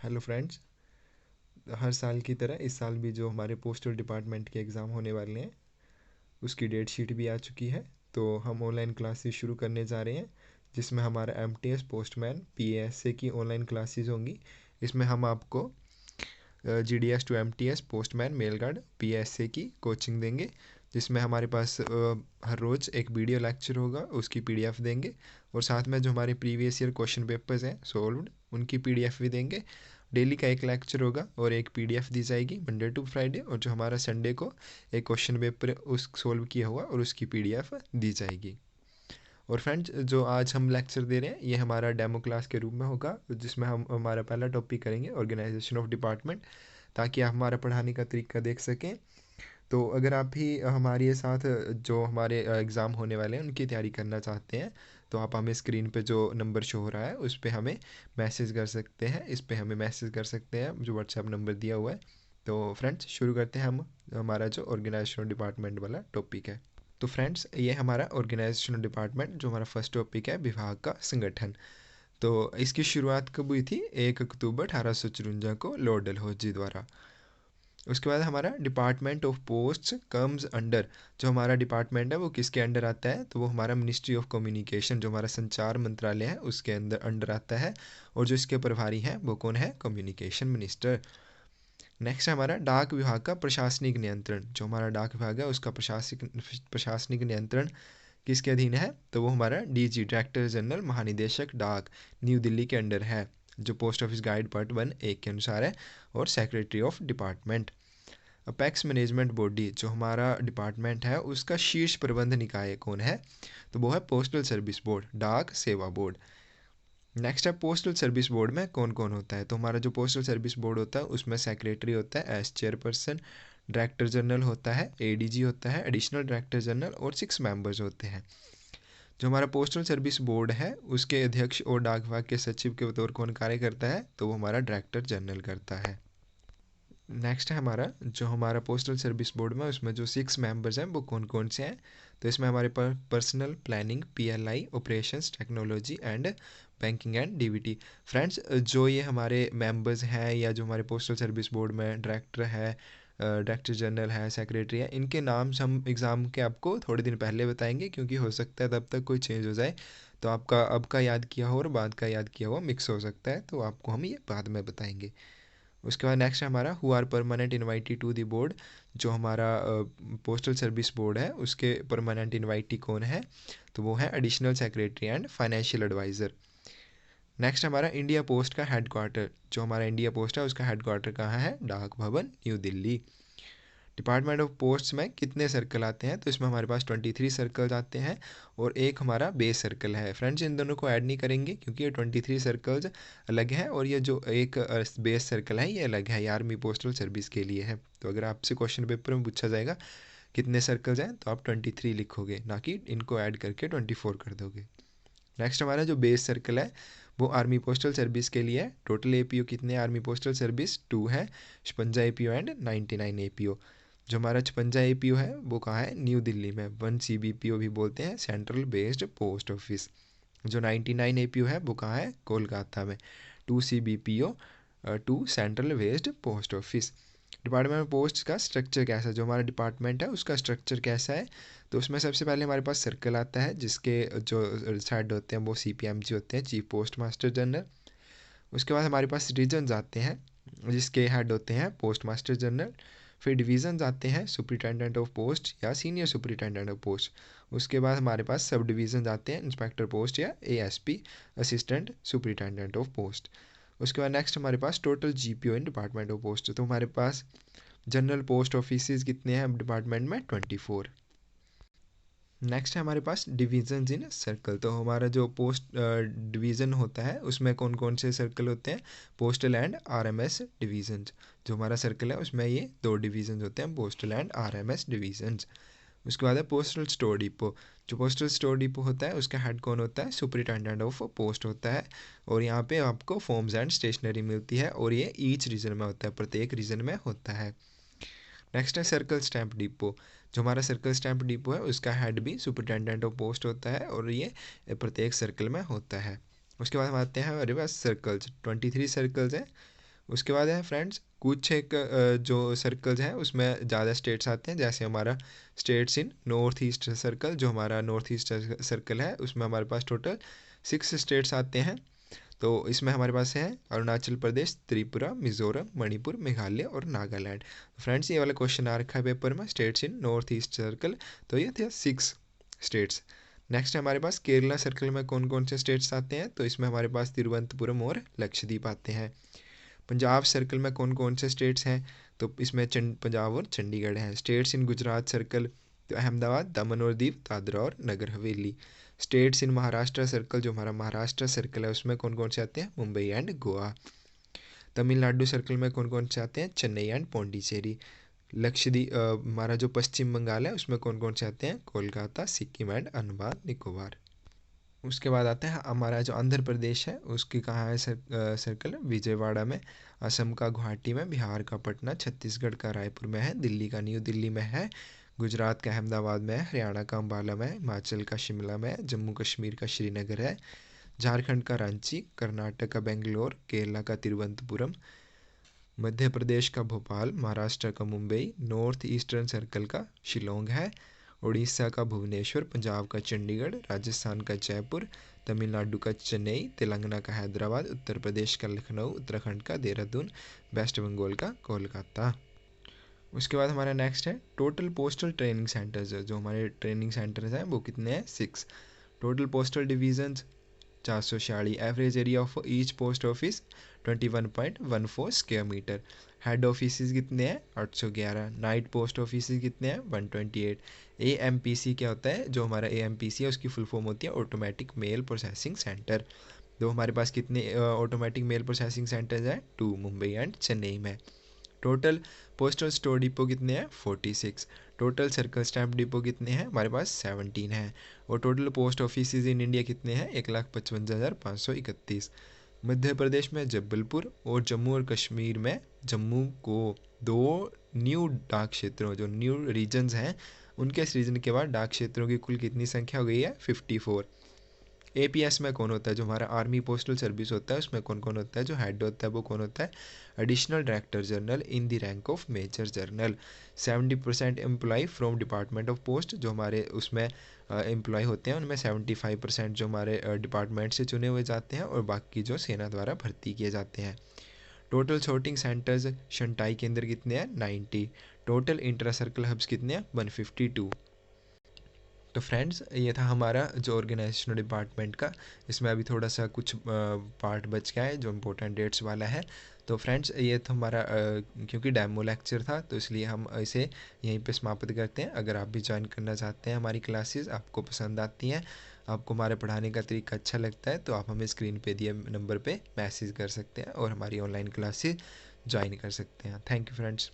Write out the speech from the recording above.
Hello friends. हर साल की तरह इस साल भी जो हमारे पोस्टल डिपार्टमेंट के एग्ज़ाम होने वाले हैं उसकी डेट शीट भी आ चुकी है। तो हम ऑनलाइन क्लासेस शुरू करने जा रहे हैं, जिसमें हमारा एमटीएस पोस्टमैन पीएसए की ऑनलाइन क्लासेस होंगी। इसमें हम आपको GDS to MTS postman mail guard PSA की कोचिंग देंगे, जिसमें हमारे पास हर रोज़ एक वीडियो लेक्चर होगा, उसकी पीडीएफ देंगे। और साथ में जो हमारे प्रीवियस ईयर क्वेश्चन पेपर्स हैं सॉल्व्ड, उनकी पीडीएफ भी देंगे। डेली का एक लेक्चर होगा और एक पीडीएफ दी जाएगी मंडे टू फ्राइडे, और जो हमारा संडे को एक क्वेश्चन पेपर उस सॉल्व किया हुआ और उसकी पीडीएफ दी जाएगी। और फ्रेंड्स, जो आज हम लेक्चर दे रहे हैं ये हमारा डेमो क्लास के रूप में होगा, जिसमें हम हमारा पहला टॉपिक करेंगे ऑर्गेनाइजेशन ऑफ डिपार्टमेंट, ताकि आप हमारा पढ़ाने का तरीका देख सकें। तो अगर आप भी हमारे साथ जो हमारे एग्ज़ाम होने वाले हैं उनकी तैयारी करना चाहते हैं, तो आप हमें स्क्रीन पे जो नंबर शो हो रहा है उस पर हमें मैसेज कर सकते हैं, इस पे हमें मैसेज कर सकते हैं जो व्हाट्सएप नंबर दिया हुआ है। तो फ्रेंड्स, शुरू करते हैं हम हमारा जो ऑर्गेनाइजेशन डिपार्टमेंट वाला टॉपिक है। तो फ्रेंड्स, ये हमारा ऑर्गेनाइजेशन डिपार्टमेंट जो हमारा फर्स्ट टॉपिक है, विभाग का संगठन। तो इसकी शुरुआत कब हुई थी? 1 अक्टूबर 1854 को लॉर्ड डलहौजी द्वारा। उसके बाद हमारा department of posts comes under, जो हमारा डिपार्टमेंट है वो किसके अंडर आता है? तो वो हमारा मिनिस्ट्री ऑफ कम्युनिकेशन, जो हमारा संचार मंत्रालय है उसके अंडर आता है। और जो इसके प्रभारी हैं वो कौन है? Communication minister. नेक्स्ट है हमारा डाक विभाग का प्रशासनिक नियंत्रण। जो हमारा डाक विभाग है उसका प्रशासनिक नियंत्रण किसके अधीन है? तो वो हमारा डीजी, डायरेक्टर जनरल महानिदेशक डाक, न्यू दिल्ली के अंडर है, जो पोस्ट ऑफिस गाइड पार्ट 1(1) के अनुसार है। और secretary of department. Apex management body, जो हमारा डिपार्टमेंट है उसका शीर्ष प्रबंध निकाय कौन है? तो वो है पोस्टल सर्विस बोर्ड, डाक सेवा बोर्ड। नेक्स्ट है पोस्टल सर्विस बोर्ड में कौन कौन होता है? तो हमारा जो पोस्टल सर्विस बोर्ड होता है उसमें सेक्रेटरी होता है एज चेयरपर्सन, डायरेक्टर जनरल होता है, एडीजी होता है, एडिशनल डायरेक्टर जनरल, और 6 मेंबर्स होते हैं। जो हमारा पोस्टल सर्विस बोर्ड है उसके अध्यक्ष और डाक विभाग के सचिव के तौर कौन कार्य करता है? तो वो हमारा डायरेक्टर जनरल करता है। नेक्स्ट है हमारा जो हमारा पोस्टल सर्विस बोर्ड में उसमें जो 6 मेंबर्स हैं वो कौन कौन से हैं? तो इसमें हमारे पास personal planning, PLI, operations, technology and banking and DBT. Friends, जो ये हमारे मेंबर्स हैं या जो हमारे पोस्टल सर्विस बोर्ड में डायरेक्टर है, डायरेक्टर जनरल है, सेक्रेटरी है, इनके नाम हम एग्ज़ाम के आपको थोड़े दिन पहले बताएंगे, क्योंकि हो सकता है तब तक कोई चेंज हो जाए, तो आपका अब का याद किया हो और बाद का याद किया हुआ मिक्स हो सकता है, तो आपको हम ये बाद में बताएंगे। उसके बाद नेक्स्ट है हमारा who are permanent invitee to the board. जो हमारा पोस्टल सर्विस बोर्ड है उसके परमानेंट इनवाइटी कौन है? तो वो है additional secretary and financial adviser. Next हमारा इंडिया पोस्ट का हेडक्वार्टर। जो हमारा इंडिया पोस्ट है उसका हेडक्वार्टर कहाँ है? डाक भवन, new Delhi. Department of posts में कितने सर्कल आते हैं? तो इसमें हमारे पास 23 सर्कल्स आते हैं और एक हमारा बेस सर्कल है। फ्रेंड्स, इन दोनों को ऐड नहीं करेंगे क्योंकि ये 23 सर्कल्स अलग है और ये जो एक बेस सर्कल है ये अलग है, ये आर्मी पोस्टल सर्विस के लिए है। तो अगर आपसे क्वेश्चन पेपर में पूछा जाएगा कितने सर्कल्स हैं, तो आप 23 लिखोगे, ना कि इनको ऐड करके 24 कर दोगे। नेक्स्ट हमारा जो बेस सर्कल है वो आर्मी पोस्टल सर्विस के लिए है। टोटल एपीओ कितने आर्मी पोस्टल सर्विस? 2 है, 56 एपीओ एंड 99 एपीओ। जो हमारा 56 एपीओ है वो कहाँ है? न्यू दिल्ली में। 1 सीबीपीओ भी बोलते हैं, सेंट्रल बेस्ड पोस्ट ऑफिस। जो 99 एपीओ है वो कहाँ है? कोलकाता में। 2 CBPO, 2 central based post office. Department of post का स्ट्रक्चर कैसा है? जो हमारा डिपार्टमेंट है उसका स्ट्रक्चर कैसा है? तो उसमें सबसे पहले हमारे पास सर्कल आता है जिसके जो हेड होते हैं वो सीपीएमजी होते हैं, चीफ पोस्ट मास्टर जनरल। उसके बाद हमारे पास रीजन्स आते हैं जिसके हेड होते हैं पोस्ट मास्टर जनरल। फिर डिवीजन्स आते हैं, सुपरिटेंडेंट ऑफ पोस्ट या सीनियर सुपरिटेंडेंट ऑफ पोस्ट। उसके बाद हमारे पास सब डिवीजन्स आते हैं, इंस्पेक्टर पोस्ट या ASP, assistant superintendent of post. उसके बाद नेक्स्ट हमारे पास total GPO in department of post. तो हमारे पास जनरल पोस्ट ऑफिस कितने हैं डिपार्टमेंट में? 24। नेक्स्ट है हमारे पास डिवीजन इन सर्कल। तो हमारा जो पोस्ट डिवीज़न होता है उसमें कौन कौन से सर्कल होते हैं? Postal and RMS divisions. जो हमारा सर्कल है उसमें ये 2 डिवीजन्स होते हैं, पोस्टल एंड आरएमएस डिवीजन्स। उसके बाद है पोस्टल स्टोर डिपो। जो पोस्टल स्टोर डिपो होता है उसका हेड कौन होता है? सुपरिटेंडेंट ऑफ पोस्ट होता है। और यहाँ पे आपको फॉर्म्स एंड स्टेशनरी मिलती है और ये ईच रीजन में होता है, प्रत्येक रीजन में होता है। नेक्स्ट है सर्कल स्टैंप डिपो। जो हमारा सर्कल स्टैंप डिपो है उसका हेड भी सुपरिटेंडेंट ऑफ पोस्ट होता है और ये प्रत्येक सर्कल में होता है। उसके बाद हम आते हैं हमारे पास सर्कल्स, 23 सर्कल्स हैं उसके बाद है फ्रेंड्स कुछ एक जो सर्कल्स हैं उसमें ज़्यादा स्टेट्स आते हैं, जैसे हमारा states in north east circle, जो हमारा नॉर्थ ईस्ट सर्कल है उसमें हमारे पास टोटल 6 स्टेट्स आते हैं। तो इसमें हमारे पास है अरुणाचल प्रदेश, त्रिपुरा, मिजोरम, मणिपुर, मेघालय और नागालैंड। फ्रेंड्स ये वाला क्वेश्चन आ रखा है पेपर में, states in north east circle, तो ये थे 6 स्टेट्स। नेक्स्ट हमारे पास केरला सर्कल में कौन कौन से स्टेट्स आते हैं, तो इसमें हमारे पास तिरुवनंतपुरम और लक्षद्वीप आते हैं। पंजाब सर्कल में कौन कौन से स्टेट्स हैं, तो इसमें पंजाब और चंडीगढ़ हैं। स्टेट्स इन गुजरात सर्कल, तो अहमदाबाद, दमन और दीव, दादरा और Nagar Haveli. States in Maharashtra circle, जो हमारा महाराष्ट्र सर्कल है उसमें कौन कौन से आते हैं, मुंबई एंड गोवा। तमिलनाडु सर्कल में कौन कौन से आते हैं, चेन्नई एंड पौंडीचेरी। लक्षद्वीप हमारा जो पश्चिम बंगाल है उसमें कौन कौन से आते हैं, कोलकाता, सिक्किम एंड अंडमान निकोबार। उसके बाद आता है हमारा जो आंध्र प्रदेश है उसकी कहाँ है सर्कल, विजयवाड़ा में, असम का गुवाहाटी में, बिहार का पटना, छत्तीसगढ़ का रायपुर में है, दिल्ली का न्यू दिल्ली में है, गुजरात का अहमदाबाद में है, हरियाणा का अम्बाला में है, हिमाचल का शिमला में है, जम्मू कश्मीर का श्रीनगर है, झारखंड का रांची, कर्नाटक का बेंगलोर, केरला का तिरुवनंतपुरम, मध्य प्रदेश का भोपाल, महाराष्ट्र का मुंबई, नॉर्थ ईस्टर्न सर्कल का शिलोंग है, उड़ीसा का भुवनेश्वर, पंजाब का चंडीगढ़, राजस्थान का जयपुर, तमिलनाडु का चेन्नई, तेलंगाना का हैदराबाद, उत्तर प्रदेश का लखनऊ, उत्तराखंड का देहरादून, वेस्ट बंगाल का कोलकाता। उसके बाद हमारा नेक्स्ट है टोटल पोस्टल ट्रेनिंग सेंटर्स। जो हमारे ट्रेनिंग सेंटर्स हैं वो कितने हैं, 6। Total postal divisions 446। Average area of each post office 21.14 square metre. Head office कितने हैं, 811। नाइट पोस्ट ऑफिस कितने हैं, 128। AMPC क्या होता है, जो हमारा AMPC है उसकी फुल फॉर्म होती है ऑटोमेटिक मेल प्रोसेसिंग सेंटर। तो हमारे पास कितने ऑटोमेटिक मेल प्रोसेसिंग सेंटर्स हैं, 2, मुंबई एंड चेन्नई में। टोटल पोस्टल स्टोर डिपो कितने हैं, 46। टोटल सर्कल स्टैम्प डिपो कितने हैं, हमारे पास 17 हैं। और total post office in India कितने हैं, 1,55,531। मध्य प्रदेश में जबलपुर और जम्मू और कश्मीर में जम्मू को 2 न्यू डाक क्षेत्रों, जो न्यू रीजन्स हैं उनके सृजन के बाद डाक क्षेत्रों की कुल कितनी संख्या हो गई है, 54। APS में कौन होता है, जो हमारा आर्मी पोस्टल सर्विस होता है उसमें कौन कौन होता है, जो हेड होता है वो कौन होता है, additional director general in the rank of major general. 70% employ from department of post, जो हमारे उसमें एम्प्लॉय होते हैं उनमें 75% जो हमारे डिपार्टमेंट से चुने हुए जाते हैं और बाकी जो सेना द्वारा भर्ती किए जाते हैं। टोटल शॉटिंग सेंटर्स शंटाई केंद्र कितने हैं, 90। टोटल इंट्रा सर्कल हब्स कितने हैं, 152। तो फ्रेंड्स ये था हमारा जो ऑर्गेनाइजेशनल डिपार्टमेंट का। इसमें अभी थोड़ा सा कुछ पार्ट बच गया है जो इम्पोर्टेंट डेट्स वाला है। तो फ्रेंड्स ये था हमारा क्योंकि डेमो लेक्चर था तो इसलिए हम इसे यहीं पे समाप्त करते हैं। अगर आप भी ज्वाइन करना चाहते हैं हमारी क्लासेस, आपको पसंद आती हैं, आपको हमारे पढ़ाने का तरीका अच्छा लगता है, तो आप हमें स्क्रीन पे दिए नंबर पे मैसेज कर सकते हैं और हमारी ऑनलाइन क्लासेस ज्वाइन कर सकते हैं। Thank you friends.